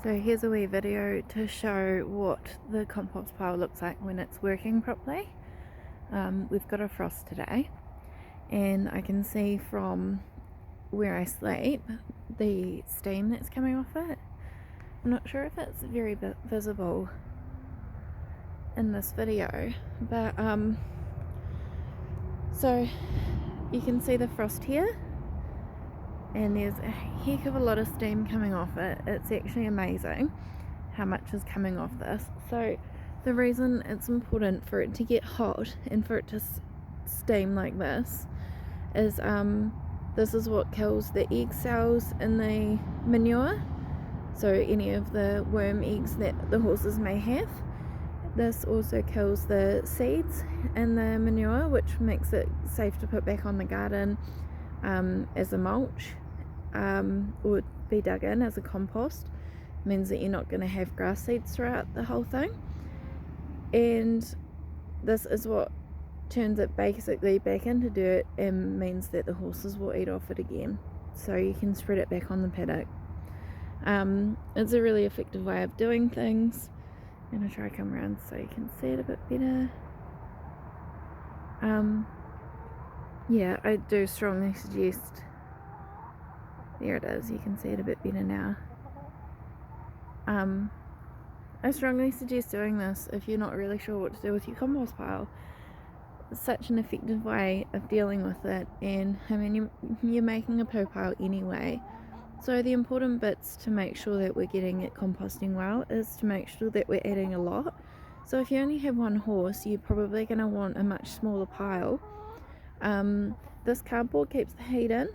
So here's a wee video to show what the compost pile looks like when it's working properly. We've got a frost today and I can see from where I sleep the steam that's coming off it. I'm not sure if it's very visible in this video, but so you can see the frost here and there's a heck of a lot of steam coming off it. It's actually amazing how much is coming off this. So the reason it's important for it to get hot and for it to steam like this is this is what kills the egg cells in the manure, so any of the worm eggs that the horses may have. This also kills the seeds in the manure, which makes it safe to put back on the garden as a mulch, or be dug in as a compost. It means that you're not going to have grass seeds throughout the whole thing, and this is what turns it basically back into dirt and means that the horses will eat off it again, so you can spread it back on the paddock. It's a really effective way of doing things. I'm going to try to come around so you can see it a bit better. Yeah, I do strongly suggest, there it is, you can see it a bit better now. I strongly suggest doing this if you're not really sure what to do with your compost pile. It's such an effective way of dealing with it, and I mean, you're making a poo pile anyway. So the important bits to make sure that we're getting it composting well is to make sure that we're adding a lot. So if you only have one horse, you're probably going to want a much smaller pile. This cardboard keeps the heat in,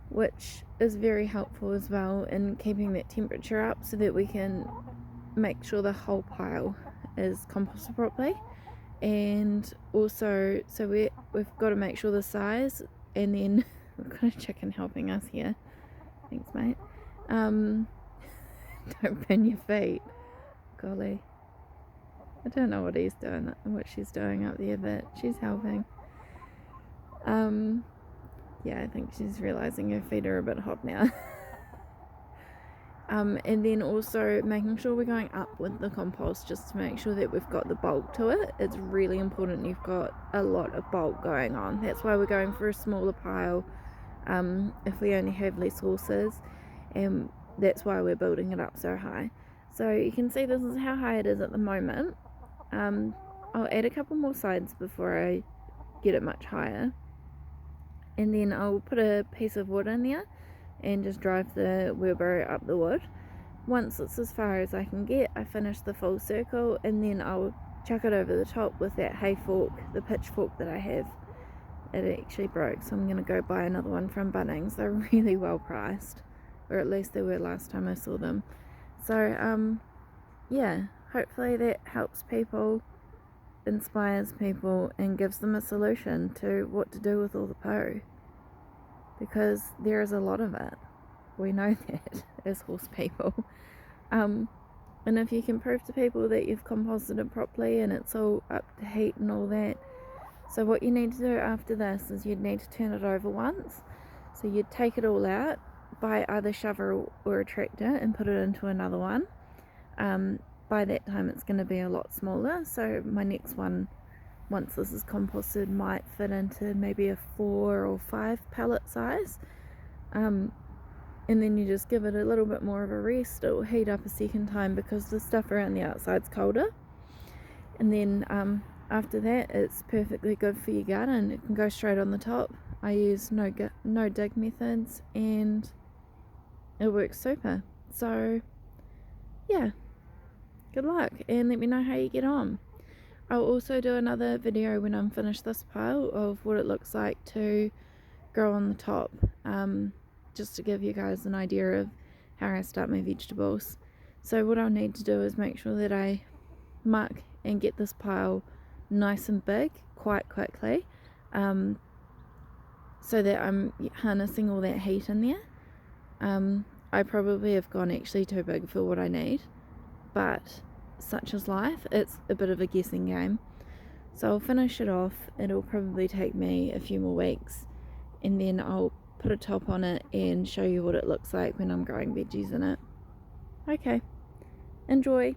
which is very helpful as well in keeping that temperature up so that we can make sure the whole pile is composted properly. And also, so we've got to make sure the size, and then we've got a chicken helping us here. Thanks, mate. Don't burn your feet. Golly. I don't know what she's doing up there, but she's helping. Yeah, I think she's realizing her feet are a bit hot now. And then also making sure we're going up with the compost just to make sure that we've got the bulk to it. It's really important you've got a lot of bulk going on. That's why we're going for a smaller pile if we only have less horses, and that's why we're building it up so high. So you can see this is how high it is at the moment. I'll add a couple more sides before I get it much higher, and then I'll put a piece of wood in there and just drive the wheelbarrow up the wood. Once it's as far as I can get, I finish the full circle, and then I'll chuck it over the top with that hay fork, the pitchfork that I have. It actually broke, so I'm going to go buy another one from Bunnings. They're really well priced, or at least they were last time I saw them. So yeah, hopefully that helps people, inspires people, and gives them a solution to what to do with all the poo, because there is a lot of it. We know that as horse people. And if you can prove to people that you've composted it properly and it's all up to heat and all that, so what you need to do after this is you'd need to turn it over once. So you'd take it all out, buy either shovel or a tractor and put it into another one. By that time it's going to be a lot smaller, so my next one, once this is composted, might fit into maybe a 4 or 5 pallet size. And then you just give it a little bit more of a rest. It will heat up a second time because the stuff around the outside's colder. And then after that, it's perfectly good for your garden. It can go straight on the top. I use no dig methods, and it works super. So yeah, good luck, and let me know how you get on. I'll also do another video when I'm finished this pile of what it looks like to grow on the top, just to give you guys an idea of how I start my vegetables. So what I'll need to do is make sure that I mark and get this pile nice and big quite quickly, so that I'm harnessing all that heat in there. I probably have gone actually too big for what I need, but such is life. It's a bit of a guessing game. So I'll finish it off. It'll probably take me a few more weeks, and then I'll put a top on it and show you what it looks like when I'm growing veggies in it. Okay, enjoy.